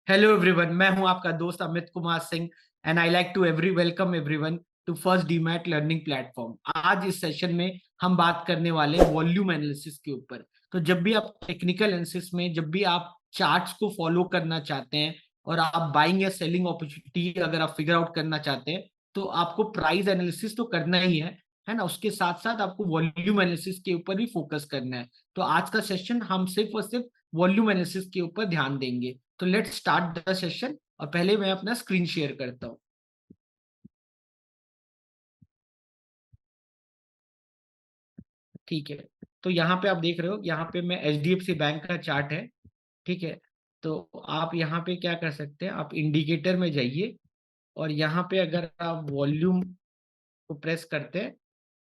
Hello everyone, मैं हूं आपका दोस्त Amit Kumar Singh and I like to welcome everyone to first demat learning platform. आज इस सेशन में हम बात करने वाले हैं वॉल्यूम एनालिसिस के ऊपर। तो जब भी आप टेक्निकल एनालिसिस में जब भी आप चार्ट्स को फॉलो करना चाहते हैं और आप बाइंग या सेलिंग अपॉर्चुनिटी अगर आप फिगर आउट करना चाहते हैं तो आपको प्राइस एनालिसिस तो करना ही है ना। उसके साथ साथ आपको वॉल्यूम एनालिसिस के ऊपर भी फोकस करना है। तो आज का सेशन हम सिर्फ और सिर्फ वॉल्यूम एनालिसिस के ऊपर ध्यान देंगे। तो लेट्स स्टार्ट द सेशन और पहले मैं अपना स्क्रीन शेयर करता हूं। ठीक है, तो यहाँ पे आप देख रहे हो, यहाँ पे मैं एचडीएफसी बैंक का चार्ट है। ठीक है, तो आप यहाँ पे क्या कर सकते हैं, आप इंडिकेटर में जाइए और यहाँ पे अगर आप वॉल्यूम को प्रेस करते हैं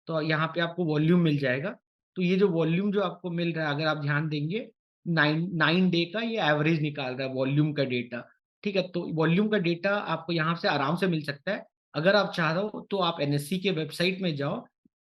तो यहाँ पे आपको वॉल्यूम मिल जाएगा। तो ये जो वॉल्यूम जो आपको मिल रहा है, अगर आप ध्यान देंगे, 9 डे का ये एवरेज निकाल रहा है वॉल्यूम का डेटा। ठीक है, तो वॉल्यूम का डेटा आपको यहाँ से आराम से मिल सकता है। अगर आप चाह रहे हो तो आप एनएससी के वेबसाइट में जाओ।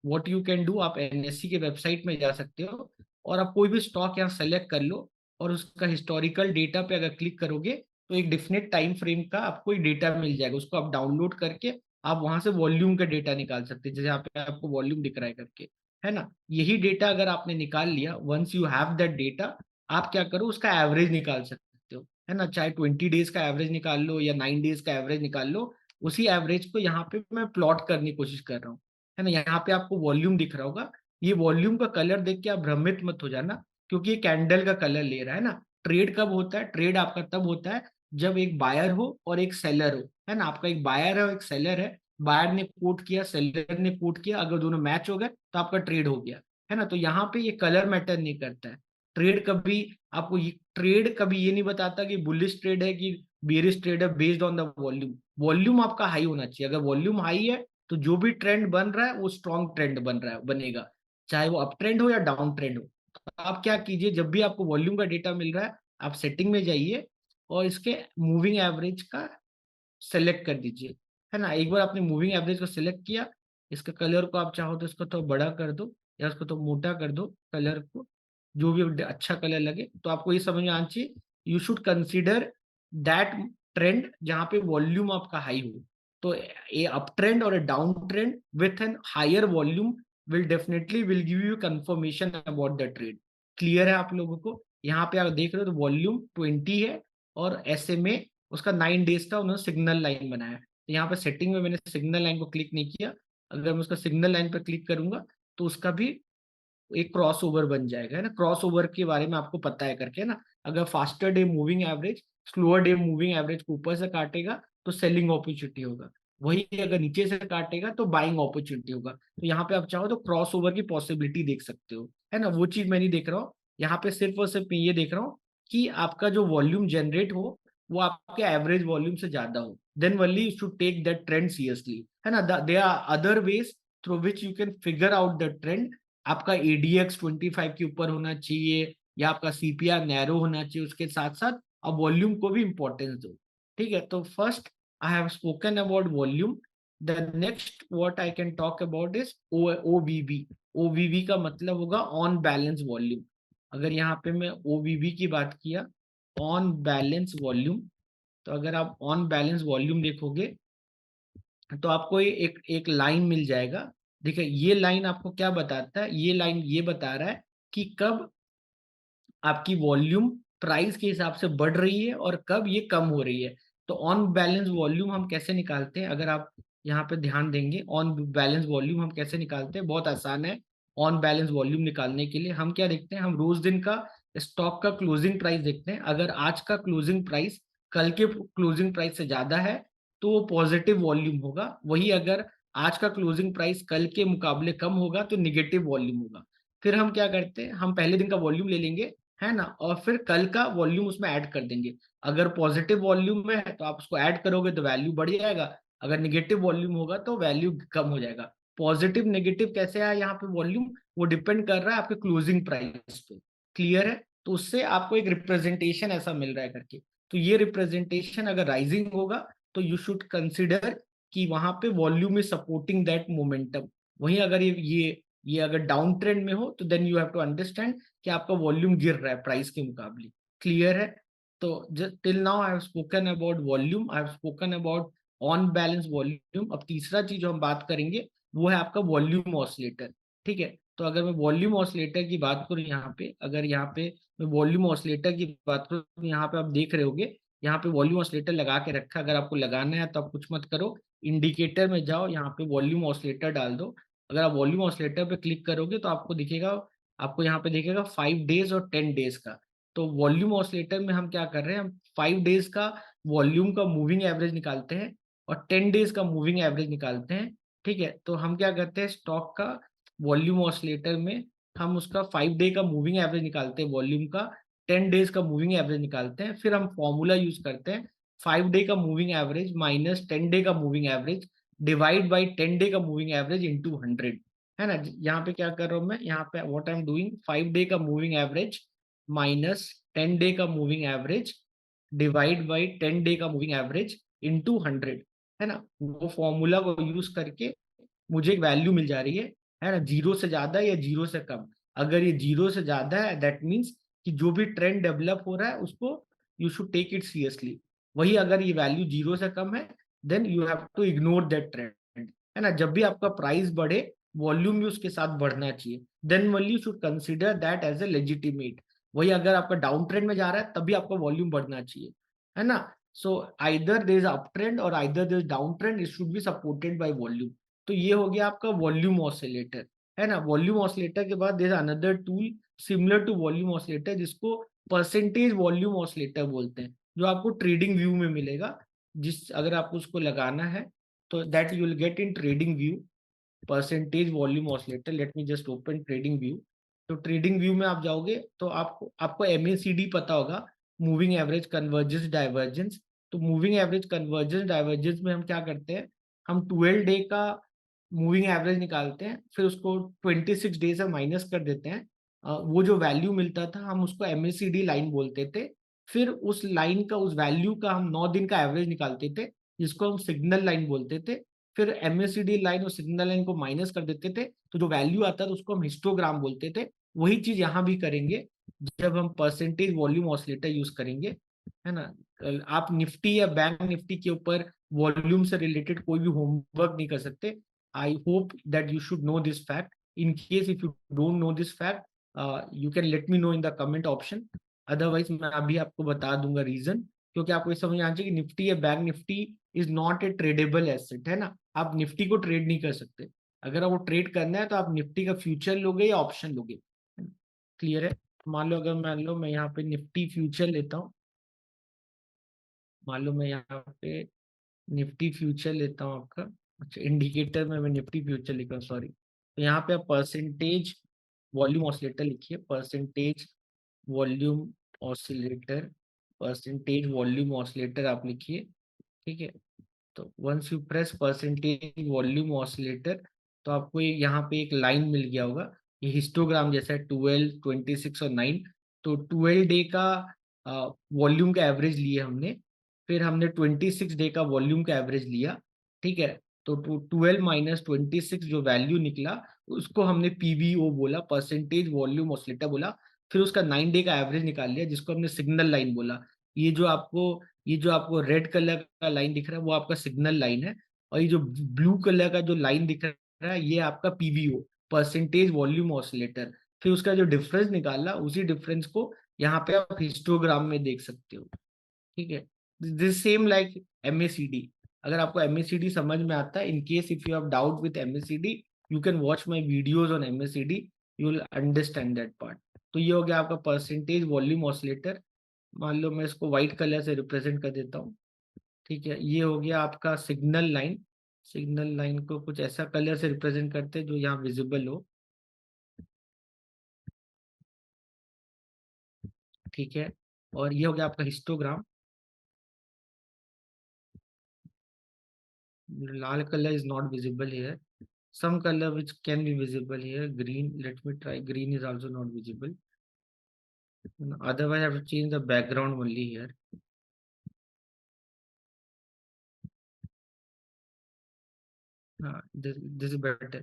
व्हाट यू कैन डू, आप एनएससी के वेबसाइट में जा सकते हो और आप कोई भी स्टॉक यहाँ सेलेक्ट कर लो और उसका हिस्टोरिकल डेटा पे अगर क्लिक करोगे तो एक डिफिनेट टाइम फ्रेम का आपको एक डेटा मिल जाएगा। उसको आप डाउनलोड करके आप वहां से वॉल्यूम का डेटा निकाल सकते हैं, जैसे यहाँ पे आपको वॉल्यूम दिख रहा है करके, है ना। यही डेटा अगर आपने निकाल लिया, once you have that data, आप क्या करो, उसका एवरेज निकाल सकते हो, है ना। चाहे 20 डेज का एवरेज निकाल लो या 9 डेज का एवरेज निकाल लो। उसी एवरेज को यहाँ पे मैं प्लॉट करने की कोशिश कर रहा हूँ, है ना। यहाँ पे आपको वॉल्यूम दिख रहा होगा। ये वॉल्यूम का कलर देख के आप भ्रमित मत हो जाना, क्योंकि ये कैंडल का कलर ले रहा है ना। ट्रेड कब होता है, ट्रेड आपका तब होता है जब एक बायर हो और एक सेलर हो, है ना। आपका एक बायर है और एक सेलर है, बायर ने कोट किया, सेलर ने कोट किया, अगर दोनों मैच हो गए तो आपका ट्रेड हो गया, है ना। तो यहाँ पे ये कलर मैटर नहीं करता है। ट्रेड कभी आपको ये ट्रेड कभी ये नहीं बताता कि बुलिश ट्रेड है कि बेरिश ट्रेड है, based on the volume. Volume आपका हाई होना चाहिए। अगर वॉल्यूम हाई है तो जो भी ट्रेंड बन रहा है वो स्ट्रॉन्ग ट्रेंड बन रहा है, बनेगा, चाहे वो अप ट्रेंड हो या डाउन ट्रेंड हो। तो आप क्या कीजिए, जब भी आपको वॉल्यूम का डेटा मिल रहा है, आप सेटिंग में जाइए और इसके मूविंग एवरेज का सेलेक्ट कर दीजिए, है ना। एक बार आपने मूविंग एवरेज को सिलेक्ट किया, इसका कलर को आप चाहो तो इसको तो बड़ा कर दो या उसको तो मोटा कर दो, कलर को जो भी अच्छा कलर लगे। तो आपको ये समझ में आना चाहिए, you should consider that trend जहां पे वॉल्यूम आपका हाई हो। तो ए अप ट्रेंड और a down trend with an higher volume will give you confirmation about the trade. Clear है आप लोगों को? यहाँ पे आप देख रहे हो तो वॉल्यूम 20 है और एसएमए उसका 9 डेज का उन्होंने सिग्नल लाइन बनाया है। तो यहाँ पे सेटिंग में मैंने सिग्नल लाइन को क्लिक नहीं किया। अगर मैं उसका सिग्नल लाइन पर क्लिक करूंगा तो उसका भी एक क्रॉस ओवर बन जाएगा, है ना। क्रॉस ओवर के बारे में आपको पता है करके, है ना। अगर faster day moving average slower day moving average को ऊपर से काटेगा तो सेलिंग अपॉर्चुनिटी होगा, वही अगर नीचे से काटेगा तो बाइंग अपॉर्चुनिटी होगा। तो यहाँ पे आप चाहो तो क्रॉस ओवर की पॉसिबिलिटी देख सकते हो, है ना। वो चीज मैं नहीं देख रहा हूँ। यहाँ पे सिर्फ और सिर्फ मैं ये देख रहा हूँ कि आपका जो वॉल्यूम जनरेट हो वो आपके एवरेज वॉल्यूम से ज्यादा हो, then only you should take that trend seriously, है ना। There are other ways through which you can figure out the trend. आपका एडीएक्स 25 के ऊपर होना चाहिए या आपका सीपीआर नैरो होना चाहिए। उसके साथ साथ अब वॉल्यूम को भी इंपॉर्टेंस दो। ठीक है, तो first I have spoken about volume. The next what I can talk about is OBV. OBV का मतलब होगा ऑन बैलेंस वॉल्यूम। अगर यहाँ पे मैं ओवीवी की बात किया, ऑन बैलेंस वॉल्यूम, तो अगर आप ऑन बैलेंस वॉल्यूम देखोगे तो आपको एक एक लाइन मिल जाएगा। देखिए ये लाइन आपको क्या बताता है, ये लाइन ये बता रहा है कि कब आपकी वॉल्यूम प्राइस के हिसाब से बढ़ रही है और कब ये कम हो रही है। तो ऑन बैलेंस वॉल्यूम हम कैसे निकालते हैं, अगर आप यहाँ पे ध्यान देंगे, ऑन बैलेंस वॉल्यूम हम कैसे निकालते हैं, बहुत आसान है। ऑन बैलेंस वॉल्यूम निकालने के लिए हम क्या देखते हैं, हम रोज दिन का स्टॉक का क्लोजिंग प्राइस देखते हैं। अगर आज का क्लोजिंग प्राइस कल के क्लोजिंग प्राइस से ज्यादा है तो वो पॉजिटिव वॉल्यूम होगा, वही अगर आज का क्लोजिंग प्राइस कल के मुकाबले कम होगा तो निगेटिव वॉल्यूम होगा। फिर हम क्या करते हैं, हम पहले दिन का वॉल्यूम ले लेंगे, है ना, और फिर कल का वॉल्यूम उसमें ऐड कर देंगे। अगर पॉजिटिव वॉल्यूम में है तो आप उसको ऐड करोगे तो वैल्यू बढ़ जाएगा, अगर निगेटिव वॉल्यूम होगा तो वैल्यू कम हो जाएगा। पॉजिटिव नेगेटिव कैसे आया यहाँ पे वॉल्यूम, वो डिपेंड कर रहा है आपके क्लोजिंग प्राइस पे। क्लियर है? तो उससे आपको एक रिप्रेजेंटेशन ऐसा मिल रहा है करके। तो ये रिप्रेजेंटेशन अगर राइजिंग होगा तो यू शुड कंसिडर कि वहां पे volume is supporting that momentum. वहीं अगर ये अगर डाउन ट्रेंड में हो तो then you have to understand कि आपका वॉल्यूम गिर रहा है प्राइस के मुकाबले। क्लियर है? तो till now I have spoken about volume, I have spoken about on balance volume. अब तीसरा चीज जो हम बात करेंगे वो है आपका वॉल्यूम ऑसिलेटर। ठीक है, तो अगर मैं वॉल्यूम ऑसिलेटर की बात करूँ यहाँ पे, अगर यहाँ पे मैं वॉल्यूम ऑसिलेटर की बात करूँ तो यहाँ पे आप देख रहे होगे, यहाँ पे वॉल्यूम ऑसिलेटर लगा के रखा। अगर आपको लगाना है तो आप कुछ मत करो, इंडिकेटर में जाओ, यहाँ पे वॉल्यूम ऑसिलेटर डाल दो। अगर आप वॉल्यूम ऑसिलेटर पे क्लिक करोगे तो आपको दिखेगा, आपको यहाँ पे दिखेगा 5 डेज और 10 डेज का। तो वॉल्यूम ऑसिलेटर में हम क्या कर रहे हैं, हम 5 डेज का वॉल्यूम का मूविंग एवरेज निकालते हैं और 10 डेज का मूविंग एवरेज निकालते हैं। ठीक है, तो हम क्या करते हैं, स्टॉक का वॉल्यूम ऑसिलेटर में हम उसका 5 डे का मूविंग एवरेज निकालते हैं, वॉल्यूम का 10 डेज का मूविंग एवरेज निकालते हैं, फिर हम फॉर्मूला यूज करते हैं 5 डे का मूविंग एवरेज माइनस 10 डे का moving average divide by 10 day का मूविंग एवरेज इंटू 100। है ना, यहाँ पे क्या कर रहा हूँ मैं, यहाँ पे what I am doing, 5 day का मूविंग एवरेज माइनस 10 डे का moving average divide by 10 day का मूविंग एवरेज इंटू 100। है ना, वो फॉर्मूला को यूज करके मुझे एक वैल्यू मिल जा रही है ना, जीरो से ज्यादा या जीरो से कम। अगर ये जीरो से ज्यादा है दैट मीन्स कि जो भी ट्रेंड डेवलप हो रहा है उसको you should take it seriously. वही अगर ये वैल्यू जीरो से कम है then you have to ignore that trend. है ना, जब भी आपका प्राइस बढ़े वॉल्यूम भी उसके साथ बढ़ना चाहिए, then only you should consider that as a legitimate. वही अगर आपका डाउन ट्रेंड में जा रहा है तभी आपका वॉल्यूम बढ़ना चाहिए। है ना, so either there is up trend और either there is down trend, it should be supported by volume. तो ये हो गया आपका वॉल्यूम ऑसिलेटर। है ना, वॉल्यूम ऑसिलेटर के बाद there is another tool similar to volume oscillator जिसको परसेंटेज वॉल्यूम ऑसिलेटर बोलते हैं, जो आपको ट्रेडिंग व्यू में मिलेगा। जिस अगर आपको उसको लगाना है तो that you will get in trading view, percentage volume oscillator. Let me just open trading view. तो ट्रेडिंग व्यू में आप जाओगे तो आपको आपको एमएसीडी पता होगा, मूविंग एवरेज कन्वर्जेंस डाइवर्जेंस। तो मूविंग एवरेज कन्वर्जेंस डाइवर्जेंस में हम क्या करते हैं, हम 12 डे का मूविंग एवरेज निकालते हैं, फिर उसको 26 डे से माइनस कर देते हैं। वो जो वैल्यू मिलता था हम उसको एमएसीडी लाइन बोलते थे। फिर उस लाइन का, उस वैल्यू का हम 9 दिन का एवरेज निकालते थे, जिसको हम सिग्नल लाइन बोलते थे। फिर एमएसीडी लाइन और सिग्नल लाइन को माइनस कर देते थे, तो जो वैल्यू आता था उसको हम हिस्टोग्राम बोलते थे। वही चीज यहाँ भी करेंगे जब हम परसेंटेज वॉल्यूम ऑसिलेटर यूज करेंगे। है ना, आप निफ्टी या बैंक निफ्टी के ऊपर वॉल्यूम से रिलेटेड कोई भी होमवर्क नहीं कर सकते। I hope that you should know this fact. In case if you don't know this fact you can let me know in the comment option, otherwise मैं अभी आपको बता दूंगा रीजन। क्योंकि आपको ये समझ आना चाहिए कि निफ्टी या bank Nifty is not a tradable asset. है ना, आप निफ्टी को ट्रेड नहीं कर सकते। अगर आपको ट्रेड करना है तो आप निफ्टी का फ्यूचर लोगे या ऑप्शन लोगे। क्लियर है, मान लो अगर मान लो मैं यहाँ पे निफ्टी फ्यूचर लेता हूँ, मान लो मैं यहाँ पे निफ्टी फ्यूचर लेता हूँ आपका, अच्छा इंडिकेटर में मैं निफ्टी फ्यूचर लिख रहा हूँ, सॉरी। तो यहाँ पे आप परसेंटेज वॉल्यूम ऑसिलेटर लिखिए, percentage volume oscillator, percentage volume oscillator आप लिखिए। ठीक है, तो once you press percentage volume oscillator तो आपको यहाँ पे एक लाइन मिल गया होगा, ये हिस्टोग्राम जैसा है, 12, 26 और 9। तो 12 डे का वॉल्यूम का एवरेज लिए हमने, फिर हमने 26 डे का वॉल्यूम का एवरेज लिया। ठीक है, तो 12 माइनस 26 जो वैल्यू निकला उसको हमने पीवीओ बोला, परसेंटेज वॉल्यूम ऑसिलेटर बोला। फिर उसका 9 डे का एवरेज निकाल लिया जिसको हमने सिग्नल लाइन बोला। ये जो आपको ये जो आपको रेड कलर का लाइन दिख रहा है वो आपका सिग्नल लाइन है, और ये जो ब्लू कलर का जो लाइन दिख रहा है ये आपका पीवीओ, परसेंटेज वॉल्यूम ऑसिलेटर। फिर उसका जो डिफरेंस निकाला उसी डिफरेंस को यहाँ पे आप हिस्टोग्राम में देख सकते हो। ठीक है, दिस सेम लाइक एमएसीडी। अगर आपको एमएसीडी समझ में आता है, in case if you have doubt with MACD you can watch my videos on MACD, you will understand that part. तो ये हो गया आपका परसेंटेज वॉल्यूम ऑसिलेटर। मान लो मैं इसको व्हाइट कलर से रिप्रेजेंट कर देता हूँ। ठीक है, ये हो गया आपका सिग्नल लाइन। सिग्नल लाइन को कुछ ऐसा कलर से रिप्रेजेंट करते हैं जो यहाँ विजिबल हो। ठीक है, और ये हो गया आपका histogram. Lal colour is not visible here. Some color which can be visible here, green. Let me try. Green is also not visible. Otherwise, I have to change the background only here. हाँ, this is better.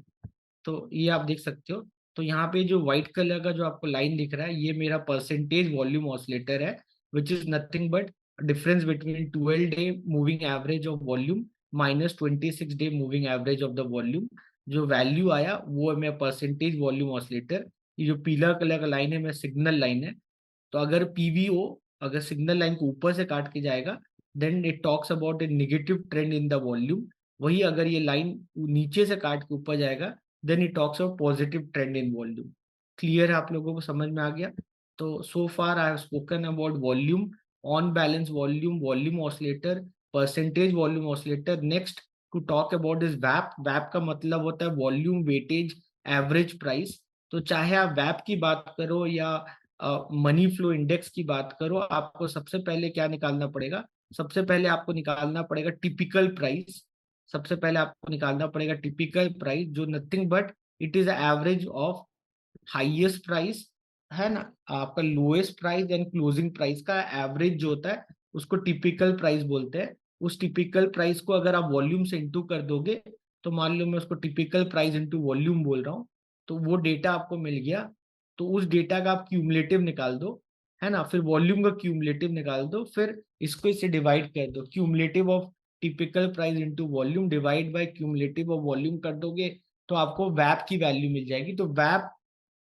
तो ये आप देख सकते हो। तो यहाँ पे जो व्हाइट कलर का जो आपको लाइन दिख रहा है ये मेरा परसेंटेज वॉल्यूम ऑसिलेटर है। which is nothing but difference between 12-day moving average of volume minus 26-day moving average of the volume। जो वैल्यू आया वो मैं परसेंटेज वॉल्यूम ऑसिलेटर, ये जो पीला कलर का लाइन है मैं सिग्नल लाइन है। तो अगर पीवीओ अगर सिग्नल लाइन को ऊपर से काट के जाएगा then it talks about a negative trend in the volume. वही अगर ये लाइन नीचे से काट के ऊपर जाएगा then it talks about positive trend in volume. Clear है आप लोगों को, समझ में आ गया? तो so far I have spoken about volume, on balance volume, volume oscillator, percentage volume oscillator. Next to talk about is वैप। वैप का मतलब होता है वॉल्यूम वेटेज एवरेज प्राइस। तो चाहे आप वैप की बात करो या मनी फ्लो इंडेक्स की बात करो, आपको सबसे पहले क्या निकालना पड़ेगा? सबसे पहले आपको निकालना पड़ेगा टिपिकल प्राइस। सबसे पहले आपको निकालना पड़ेगा टिपिकल प्राइस, जो nothing but it is average of highest price, है ना, आपका lowest price and closing price का एवरेज जो होता है उसको टिपिकल प्राइस बोलते हैं। उस टिपिकल प्राइस को अगर आप वॉल्यूम से इंटू कर दोगे, तो मान लो मैं उसको टिपिकल प्राइस इंटू वॉल्यूम बोल रहा हूँ, तो वो डेटा आपको मिल गया। तो उस डेटा का आप क्यूमुलेटिव निकाल दो, है ना, फिर वॉल्यूम का क्यूमुलेटिव निकाल दो, फिर इसको इससे डिवाइड कर दो। Cumulative of typical price into volume divide by cumulative of volume कर दोगे तो आपको वैप की वैल्यू मिल जाएगी। तो वैप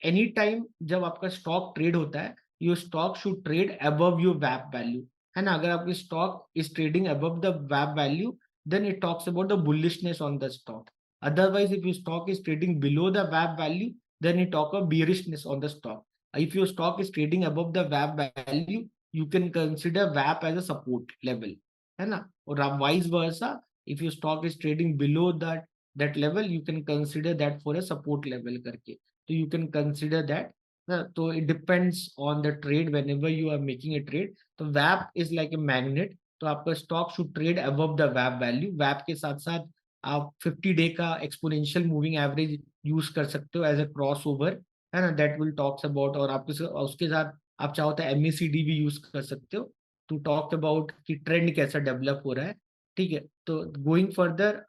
एनी टाइम जब आपका स्टॉक ट्रेड होता है, your stock should trade above your वैप value, है ना। अगर आपकी stock is trading above the वैप value then it talks about the bullishness on the stock. Otherwise if your stock is trading below the वैप value then you talk of bearishness on the stock. If your stock is trading above the VAP value, you can consider VAP as a support level, है ना। और vice versa, if your stock is trading below that level, you can consider that for a support level करके। तो you can consider that। तो it depends on the trade whenever you are making a trade। तो VAP is like a magnet। तो आपका stock should trade above the VAP value. VAP के साथ साथ आप 50 डे का एक्सपोनेंशियल मूविंग एवरेज यूज कर सकते हो एज अ क्रॉस ओवर, है ना, दैट विल टॉक्स अबाउट। और आपके उसके साथ आप चाहो तो एमएसीडी भी यूज कर सकते हो टू टॉक अबाउट कि ट्रेंड कैसा डेवलप हो रहा है। ठीक है, तो going further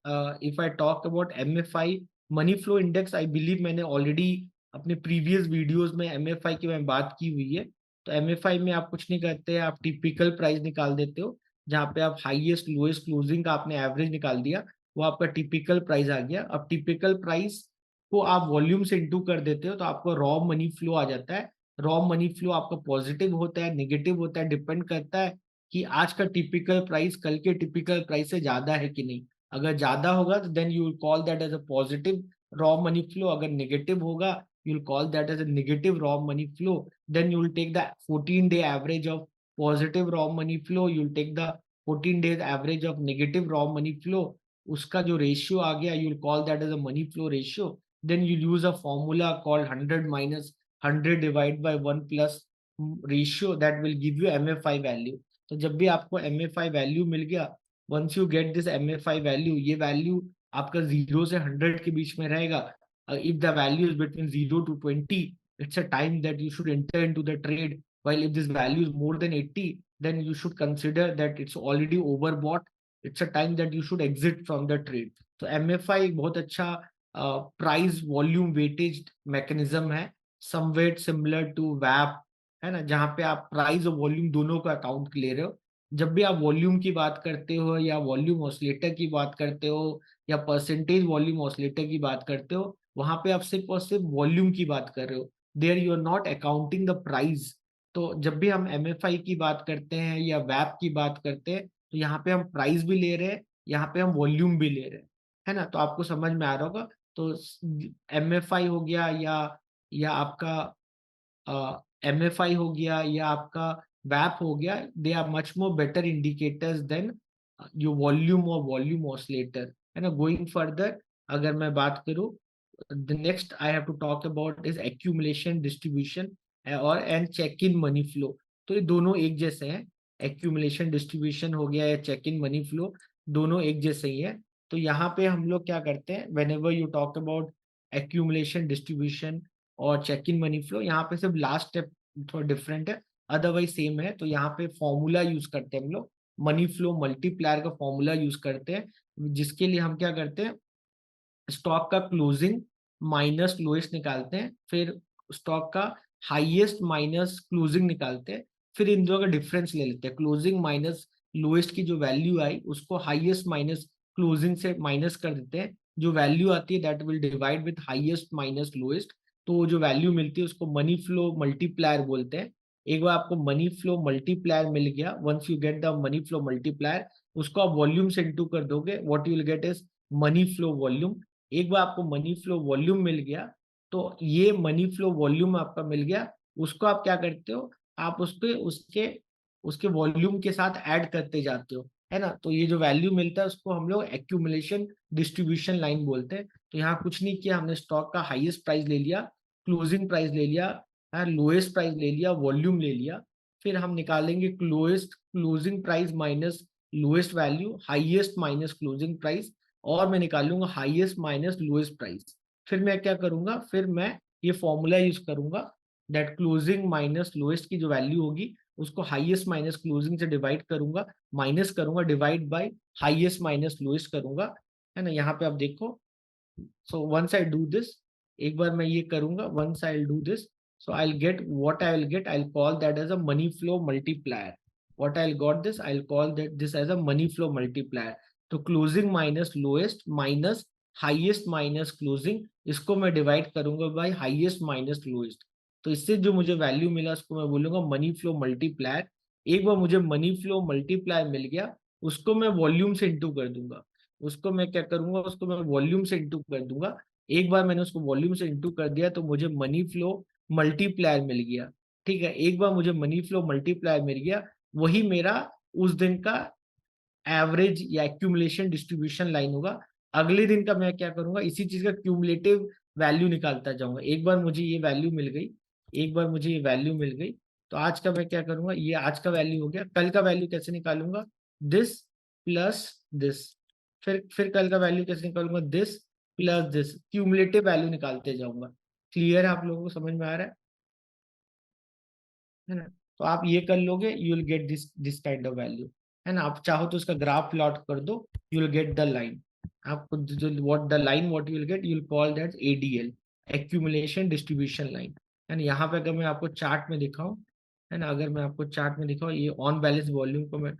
if I talk about MFI money flow index, I believe मैंने ऑलरेडी अपने प्रीवियस वीडियोस में एमएफआई की मैं बात की हुई है। तो एमएफआई में आप कुछ नहीं करते, आप टिपिकल प्राइस निकाल देते हो, जहाँ पे आप हाईएस्ट लोएस्ट क्लोजिंग का आपने एवरेज निकाल दिया, वो आपका टिपिकल प्राइस आ गया। अब टिपिकल प्राइस को आप वॉल्यूम से इंटू कर देते हो तो आपको रॉ मनी फ्लो आ जाता है। रॉ मनी फ्लो आपका पॉजिटिव होता है नेगेटिव होता है, डिपेंड करता है कि आज का टिपिकल प्राइस कल के टिपिकल प्राइस से ज्यादा है कि नहीं। अगर ज्यादा होगा तो then you will call that as a positive raw money flow. अगर नेगेटिव होगा you will call that as a negative raw money flow. Then you will take the 14-day average of positive raw money flow, you will take the 14 days average of negative raw money flow. उसका जो ratio आ गया you will call that as a money flow ratio. then you'll use a formula called 100 minus 100 divided by 1 plus ratio that will give you MFI value। तो जब भी आपको MFI value मिल गया, once you get this MFI value, ये value आपका 0 से 100 के बीच में रहेगा। if the value is between 0 to 20, it's a time that you should enter into the trade, while if this value is more than 80, then you should consider that it's already overbought, it's a time that you should exit from the trade। तो MFI बहुत अच्छा price volume weightage mechanism है, समवेट similar to वैप, है ना, जहाँ पे आप price और वॉल्यूम दोनों का अकाउंट ले रहे हो। जब भी आप वॉल्यूम की बात करते हो या वॉल्यूम ऑसिलेटर की बात करते हो या परसेंटेज वॉल्यूम ऑसिलेटर की बात करते हो, वहां पे आप सिर्फ और सिर्फ वॉल्यूम की बात कर रहे हो, there you are not accounting the price. तो जब भी हम एमएफआई की बात करते हैं या वैप की बात करते हैं, तो यहाँ पे हम प्राइस भी ले रहे हैं, यहाँ पे हम वॉल्यूम भी ले रहे हैं, है ना। तो आपको समझ में आ रहा होगा। तो एमएफआई हो गया या आपका एमएफआई हो गया या आपका वैप हो गया, they are much more better indicators than your volume और वॉल्यूम ऑसिलेटर, है ना। गोइंग फर्दर अगर मैं बात करूं, the next I have to talk about is accumulation distribution और and Chaikin money flow. तो ये दोनों एक जैसे हैं, accumulation distribution हो गया या चेक इन मनी फ्लो, दोनों एक जैसे ही है। तो यहाँ पे हम लोग क्या करते हैं, whenever you talk about accumulation distribution और चेक इन मनी फ्लो, यहाँ पे सिर्फ लास्ट स्टेप थोड़ा डिफरेंट है, अदरवाइज सेम है। तो यहाँ पे फॉर्मूला यूज करते हैं हम लोग, मनी फ्लो मल्टीप्लायर का फॉर्मूला यूज करते हैं, जिसके लिए हम क्या करते हैं, स्टॉक का क्लोजिंग माइनस लोएस्ट निकालते हैं, फिर स्टॉक का हाईएस्ट माइनस क्लोजिंग निकालते हैं, फिर इन दोनों का डिफरेंस ले लेते हैं, क्लोजिंग माइनस लोएस्ट की जो वैल्यू आई उसको हाईएस्ट माइनस क्लोजिंग से माइनस कर देते हैं, जो वैल्यू आती है that will divide with highest minus lowest, तो जो वैल्यू मिलती है उसको मनी फ्लो मल्टीप्लायर बोलते हैं। एक बार आपको मनी फ्लो मल्टीप्लायर मिल गया, once you get the money flow multiplier, उसको आप वॉल्यूम से इंटू कर दोगे, what you will get is money flow volume. एक बार आपको मनी फ्लो वॉल्यूम मिल गया, तो ये मनी फ्लो वॉल्यूम आपका मिल गया, उसको आप क्या करते हो, आप उसके उसके उसके वॉल्यूम के साथ ऐड करते जाते हो, है ना। तो ये जो वैल्यू मिलता है उसको हम लोग एक्यूमुलेशन डिस्ट्रीब्यूशन लाइन बोलते हैं। तो यहाँ कुछ नहीं किया, हमने स्टॉक का हाईएस्ट प्राइस ले लिया, क्लोजिंग प्राइस ले लिया, लोएस्ट प्राइस ले लिया, वॉल्यूम ले लिया, फिर हम निकालेंगे lowest closing price minus lowest value, highest minus closing price, और मैं निकालूंगा हाईएस्ट माइनस लोएस्ट प्राइस। फिर मैं क्या करूंगा, फिर मैं ये फॉर्मूला यूज करूंगा, दैट क्लोजिंग माइनस लोएस्ट की जो वैल्यू होगी उसको हाईएस्ट माइनस क्लोजिंग से डिवाइड करूंगा, माइनस करूंगा, divide by highest minus lowest करूंगा, है ना। यहाँ पे आप देखो, so once I do this, एक बार मैं ये करूंगा, once I do this, so I'll get what I will get, I'll call that as a money flow multiplier. What I'll got this, I'll call that this as a money flow multiplier. तो closing minus lowest minus highest minus closing, इसको मैं divide करूंगा bye highest minus lowest, तो इससे जो मुझे value मिला उसको मैं बोलूंगा मनी फ्लो मल्टीप्लायर। एक बार मुझे मनी फ्लो मल्टीप्लायर मिल गया, उसको मैं वॉल्यूम से इंटू कर दूंगा, उसको मैं क्या करूंगा, उसको मैं वॉल्यूम से इंटू कर दूंगा। एक बार मैंने उसको वॉल्यूम से इंटू कर दिया तो मुझे मनी फ्लो मल्टीप्लायर मिल गया। ठीक है, एक बार मुझे मनी फ्लो मल्टीप्लायर मिल गया, वही मेरा उस दिन का एवरेज या एक्यूमुलेशन डिस्ट्रीब्यूशन लाइन होगा। अगले दिन का मैं क्या करूंगा, इसी चीज का क्यूमुलेटिव वैल्यू निकालता जाऊंगा। एक बार मुझे ये वैल्यू मिल गई, एक बार मुझे ये वैल्यू मिल गई, तो आज का मैं क्या करूंगा, ये आज का वैल्यू हो गया, कल का वैल्यू कैसे निकालूंगा, दिस प्लस दिस, फिर कल का वैल्यू कैसे निकालूंगा, this plus this, cumulative value निकालते जाऊंगा। क्लियर है, आप लोगों को समझ में आ रहा है ना। तो आप ये कर लोगे, you will get this this kind of value, है ना। आप चाहो तो उसका ग्राफ प्लॉट कर दो, you will get the line. आपको जो what the line what you will gate, you will call that ADL, accumulation distribution line, है ना। यहाँ पे अगर मैं आपको चार्ट में दिखाऊं, है ना, अगर मैं आपको चार्ट में दिखाऊं, ये ऑन बैलेंस वॉल्यूम को मैं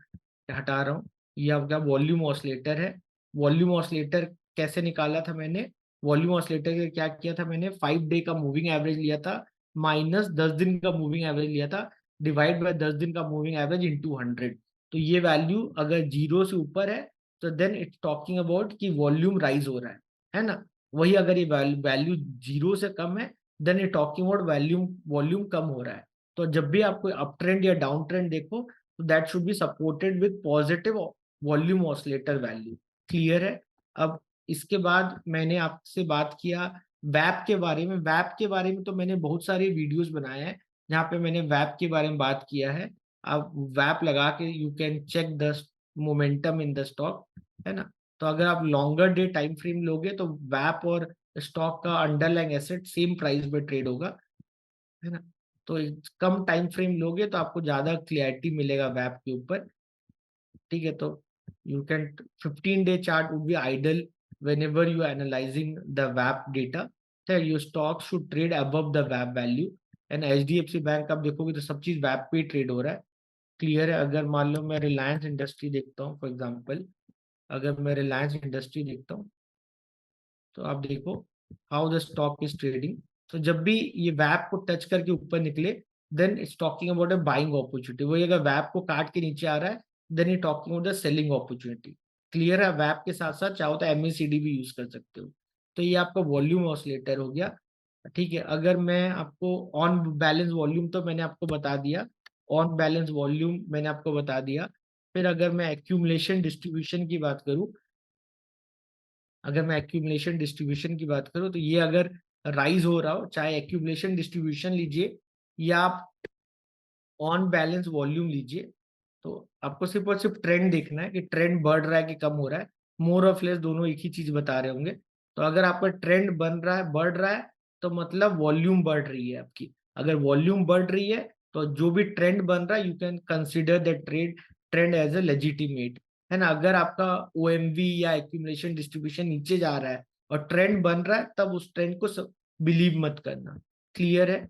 हटा रहा हूँ, ये आपका वॉल्यूम ऑसिलेटर है। वॉल्यूम ऑसिलेटर कैसे निकाला था मैंने, वॉल्यूम ऑसिलेटर के क्या किया था मैंने, 5 डे का मूविंग एवरेज लिया था, माइनस 10 दिन का मूविंग एवरेज लिया था, डिवाइड बाय 10 दिन का मूविंग एवरेज इंटू 100। तो ये वैल्यू अगर जीरो से ऊपर है तो देन इट्स टॉकिंग अबाउट कि वॉल्यूम राइज हो रहा है ना। वही अगर ये वैल्यू जीरो से कम है, देन ये टॉकिंग अबाउट वॉल्यूम वॉल्यूम कम हो रहा है। तो जब भी आप कोई अप ट्रेंड या डाउन ट्रेंड देखो, तो that should be supported with positive volume oscillator value. Clear है। अब इसके बाद मैंने आपसे बात किया वैप के बारे में। वैप के बारे में तो मैंने बहुत सारे वीडियोस बनाए हैं जहाँ पे मैंने वैप के बारे में बात किया है। आप वैप लगा के you can check the momentum in the stock, है ना। तो अगर आप लॉन्गर डे टाइम फ्रेम लोगे तो वैप और स्टॉक का अंडरलाइंग एसेट सेम प्राइस पे ट्रेड होगा, है ना। तो कम टाइम फ्रेम लोगे तो आपको ज्यादा क्लियरिटी मिलेगा वैप के ऊपर। ठीक है, तो you can 15 day chart would be ideal whenever you are analyzing the VAP data, that your stock should trade above the VAP value। And HDFC bank आप देखोगे तो सब चीज वैप पे ट्रेड हो रहा है। क्लियर है। अगर मान लो मैं रिलायंस इंडस्ट्री देखता हूँ फॉर एग्जांपल, अगर मैं रिलायंस इंडस्ट्री देखता हूँ तो आप देखो how the stock is trading. तो जब भी ये वैप को टच करके ऊपर निकले, then it's talking about a buying opportunity. वही अगर वैप को काट के नीचे आ रहा है, देन ये talking about the selling opportunity. Clear है। वैप के साथ साथ चाहो तो MACD भी यूज कर सकते हो। तो ये आपका वॉल्यूम ऑसिलेटर हो गया। ठीक है, अगर मैं आपको ऑन बैलेंस वॉल्यूम तो मैंने आपको बता दिया, ऑन बैलेंस वॉल्यूम मैंने आपको बता दिया। फिर अगर मैं एक्यूमुलेशन डिस्ट्रीब्यूशन की बात करूं, अगर मैं एक्यूमुलेशन डिस्ट्रीब्यूशन की बात करूं, तो ये अगर राइज हो रहा हो, चाहे एक्यूमुलेशन डिस्ट्रीब्यूशन लीजिए या आप ऑन बैलेंस वॉल्यूम लीजिए, तो आपको सिर्फ और सिर्फ ट्रेंड देखना है कि ट्रेंड बढ़ रहा है कि कम हो रहा है। मोर ऑफ लेस दोनों एक ही चीज बता रहे होंगे। तो अगर आपका ट्रेंड बन रहा है, बढ़ रहा है, तो मतलब वॉल्यूम बढ़ रही है आपकी। अगर वॉल्यूम बढ़ रही है तो जो भी ट्रेंड बन रहा है you can consider the trend as a legitimate, है ना। अगर आपका OMV या एक्यूमुलेशन डिस्ट्रीब्यूशन नीचे जा रहा है और ट्रेंड बन रहा है, तब उस ट्रेंड को बिलीव मत करना। क्लियर है।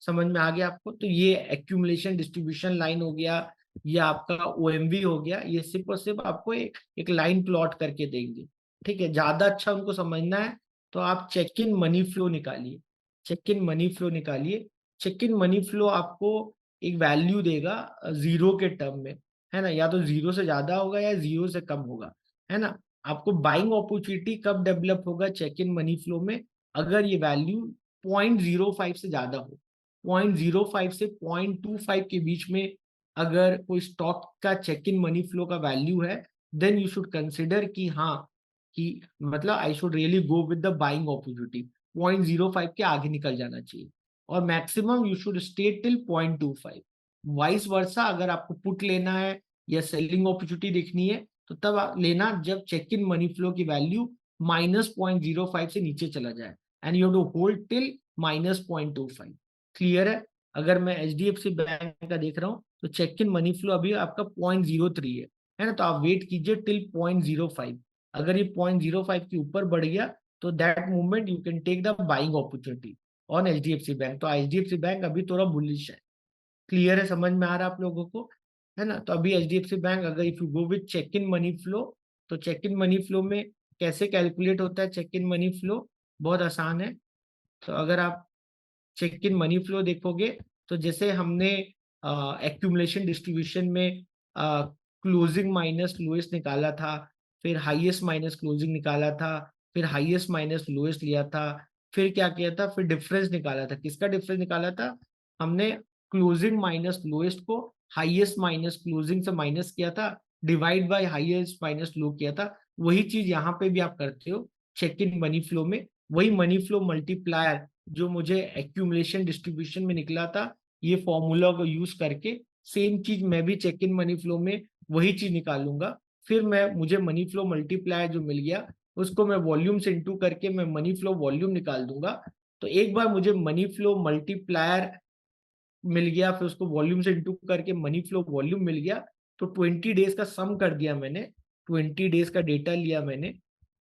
समझ में आ गया आपको? तो ये एक्यूमुलेशन डिस्ट्रीब्यूशन लाइन हो गया, ये आपका ओएमवी हो गया, ये सिर्फ और सिर्फ आपको एक लाइन प्लॉट करके देंगे। ठीक है, ज्यादा अच्छा उनको समझना है तो आप चेक इन मनी फ्लो निकालिए, चेक इन मनी फ्लो निकालिए। चेक इन मनी फ्लो आपको एक वैल्यू देगा जीरो के टर्म में, है ना, या तो जीरो से ज्यादा होगा या जीरो से कम होगा, है ना। आपको बाइंग अपॉर्चुनिटी कब डेवलप होगा चेक इन मनी फ्लो में, अगर ये वैल्यू 0.05 से ज्यादा हो। 0.05 से 0.25 के बीच में अगर कोई स्टॉक का चेक इन मनी फ्लो का वैल्यू है, देन यू शुड कंसिडर कि हाँ, कि मतलब I should really go with the buying opportunity. 0.05 के आगे निकल जाना चाहिए, और maximum you should stay till 0.25। Vice versa, अगर आपको पुट लेना है या सेलिंग अपॉर्चुनिटी देखनी है तो तब आप लेना जब चेक इन मनी फ्लो की वैल्यू -0.05 से नीचे चला जाए, and you have to hold till -0.25। Clear है? अगर मैं HDFC बैंक का देख रहा हूँ तो चेक इन मनी फ्लो अभी आपका 0.03 है ना, तो आप वेट कीजिए टिल 0.05। अगर ये 0.05 के ऊपर बढ़ गया तो that movement you can take the buying opportunity on HDFC bank. तो HDFC बैंक अभी थोड़ा बुलिश है। क्लियर है? समझ में आ रहा है आप लोगों को? है ना। तो अभी HDFC बैंक, अगर if you go with Chaikin money flow, तो चेक इन मनी फ्लो में कैसे कैलकुलेट होता है चेक इन मनी फ्लो? बहुत आसान है। तो अगर आप चेक इन मनी फ्लो देखोगे तो जैसे हमने एक्यूमुलेशन डिस्ट्रीब्यूशन में क्लोजिंग माइनस लोएस्ट निकाला था, फिर हाईएस्ट माइनस क्लोजिंग निकाला था, फिर हाईएस्ट माइनस लोएस्ट लिया था, फिर क्या किया था, फिर डिफरेंस निकाला था। किसका डिफरेंस निकाला था? हमने क्लोजिंग माइनस लोएस्ट को हाईएस्ट माइनस क्लोजिंग से माइनस किया था, divide by highest minus low किया था। वही चीज यहाँ पे भी आप करते हो चेक इन मनी फ्लो में। वही मनी फ्लो मल्टीप्लायर जो मुझे एक्यूमुलेशन डिस्ट्रीब्यूशन में निकला था, ये फॉर्मूला को यूज करके सेम चीज मैं भी चेक इन मनी फ्लो में वही चीज निकालूंगा। फिर मैं मुझे मनी फ्लो मल्टीप्लायर जो मिल गया उसको मैं वॉल्यूम से इंटू करके मैं मनी फ्लो वॉल्यूम निकाल दूंगा। तो एक बार मुझे मनी फ्लो मल्टीप्लायर मिल गया, फिर उसको वॉल्यूम से इंटू करके मनी फ्लो वॉल्यूम मिल गया, तो 20 डेज का सम कर दिया मैंने। 20 डेज का डेटा लिया मैंने,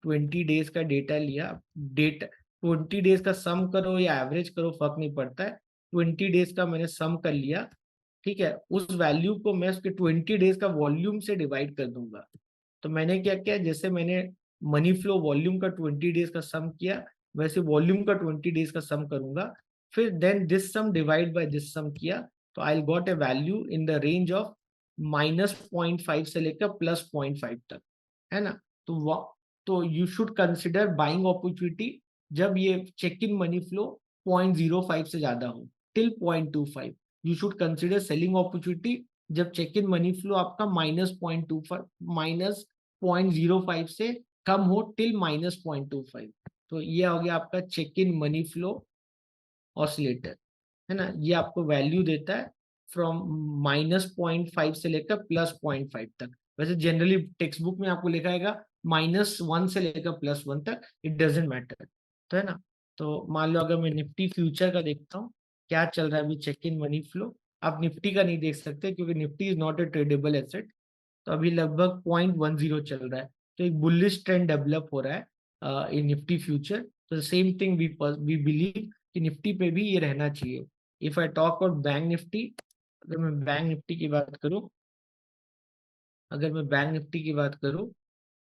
20 डेज का डेटा लिया, डेटा 20 डेज का सम करो या एवरेज करो फर्क नहीं पड़ता है, 20 डेज का मैंने सम कर लिया। ठीक है, उस वैल्यू को मैं उसके 20 डेज का वॉल्यूम से डिवाइड कर दूंगा। तो मैंने क्या किया, जैसे मैंने मनी फ्लो वॉल्यूम का 20 डेज का सम किया, वैसे वॉल्यूम का 20 डेज का सम करूंगा। फिर then this sum divide by this sum किया, तो I got a value in the range of -0.5 से लेकर +0.5 तक, है ना। तो you should consider buying opportunity जब ये चेक इन मनी फ्लो 0.05 से ज्यादा हो till 0.25। You should consider selling opportunity जब चेक इन मनी फ्लो आपका -0.05 से कम हो टिल -0.25। तो ये हो गया आपका Chaikin money flow oscillator, है ना। ये आपको वैल्यू देता है फ्रॉम -0.5 से लेकर +0.5 तक। वैसे जनरली टेक्स्ट बुक में आपको लिखा है -1 से लेकर +1 तक, इट डजेंट मैटर। तो है ना। तो मान लो अगर मैं निफ्टी फ्यूचर का देखता हूँ क्या चल रहा है अभी चेक इन मनी फ्लो। आप निफ्टी का नहीं देख सकते क्योंकि Nifty is not a tradable asset. तो अभी लगभग 0.10 चल रहा है, तो एक बुलिश ट्रेंड डेवलप हो रहा है इन निफ्टी फ्यूचर। तो सेम थिंग वी बिलीव कि निफ्टी पे भी ये रहना चाहिए। If I talk about bank Nifty, अगर मैं बैंक निफ्टी की बात करूं, अगर मैं बैंक निफ्टी की बात करूं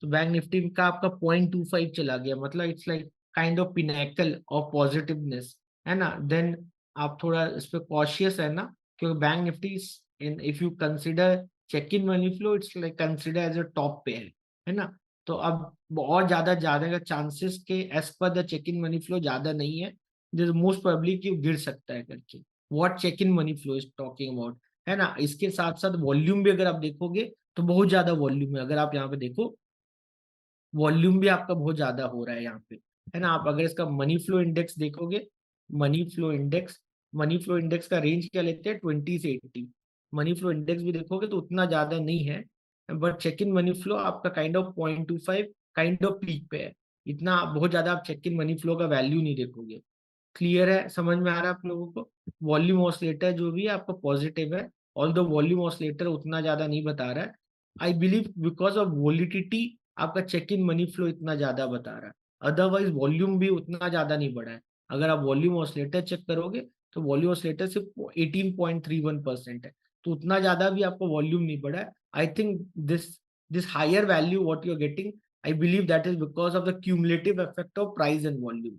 तो बैंक निफ्टी का आपका 0.25 चला गया, मतलब it's like kind of pinnacle of positiveness, है ना। देन आप थोड़ा इस पे कॉशियस है ना, क्योंकि bank Nifty in if you consider Chaikin money flow it's like consider as a top pair, है ना। तो अब और ज्यादा ज्यादा का चांसेस के as per the Chaikin money flow ज्यादा नहीं है, मोस्ट प्रोबेबली कि गिर सकता है करके। What Chaikin money flow is talking about, है ना। इसके साथ साथ वॉल्यूम भी अगर आप देखोगे तो बहुत ज्यादा वॉल्यूम है। अगर आप यहाँ पे देखो वॉल्यूम भी आपका बहुत ज्यादा हो रहा है यहाँ पे, है ना। आप अगर इसका मनी फ्लो इंडेक्स देखोगे, money flow index money flow index का रेंज क्या लेते हैं 20 से 80। मनी फ्लो इंडेक्स भी देखोगे तो उतना ज्यादा नहीं है, but Chaikin money flow आपका kind of 0.25 kind of peak पे है। इतना बहुत ज्यादा आप चेक इन मनी फ्लो का वैल्यू नहीं देखोगे। क्लियर है? समझ में आ रहा है आप लोगों को? वॉल्यूम ऑसिलेटर जो भी है आपका पॉजिटिव है, ऑल द वॉल्यूम ऑसिलेटर उतना ज्यादा नहीं बता रहा है। आई बिलीव बिकॉज ऑफ वोलिडिटी आपका चेक इन मनी फ्लो इतना ज्यादा बता रहा है, अदरवाइज वॉल्यूम भी उतना ज्यादा नहीं बढ़ा है। अगर आप वॉल्यूम ऑसिलेटर चेक करोगे तो वॉल्यूम ऑसिलेटर सिर्फ 18.31% है, तो उतना ज्यादा भी आपको वॉल्यूम नहीं पड़ा है। I think this higher value what you are getting, I believe that is because of the cumulative effect of price and volume.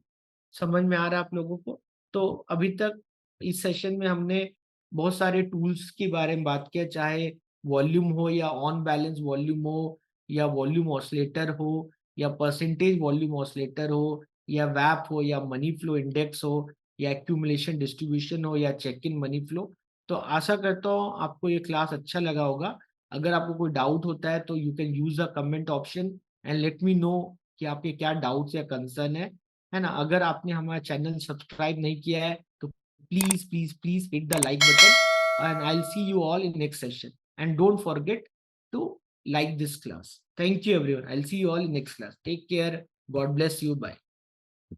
समझ में आ रहा है आप लोगों को? तो अभी तक इस सेशन में हमने बहुत सारे टूल्स के बारे में बात किया, चाहे वॉल्यूम हो या ऑन बैलेंस वॉल्यूम हो या वॉल्यूम ऑसिलेटर हो या परसेंटेज वॉल्यूम ऑसिलेटर हो या वैप हो या मनी फ्लो इंडेक्स हो या एक्यूमुलेशन डिस्ट्रीब्यूशन हो या चेक इन मनी फ्लो। तो आशा करता हूँ आपको ये क्लास अच्छा लगा होगा। अगर आपको कोई डाउट होता है तो you can use the comment option and let me know कि आपके क्या डाउट्स या कंसर्न है ना। अगर आपने हमारा चैनल सब्सक्राइब नहीं किया है तो please please please hit the like button and I will see you all in next session and don't forget to like this class. Thank you everyone. I'll see you all in next class. Take care. God bless you. Bye.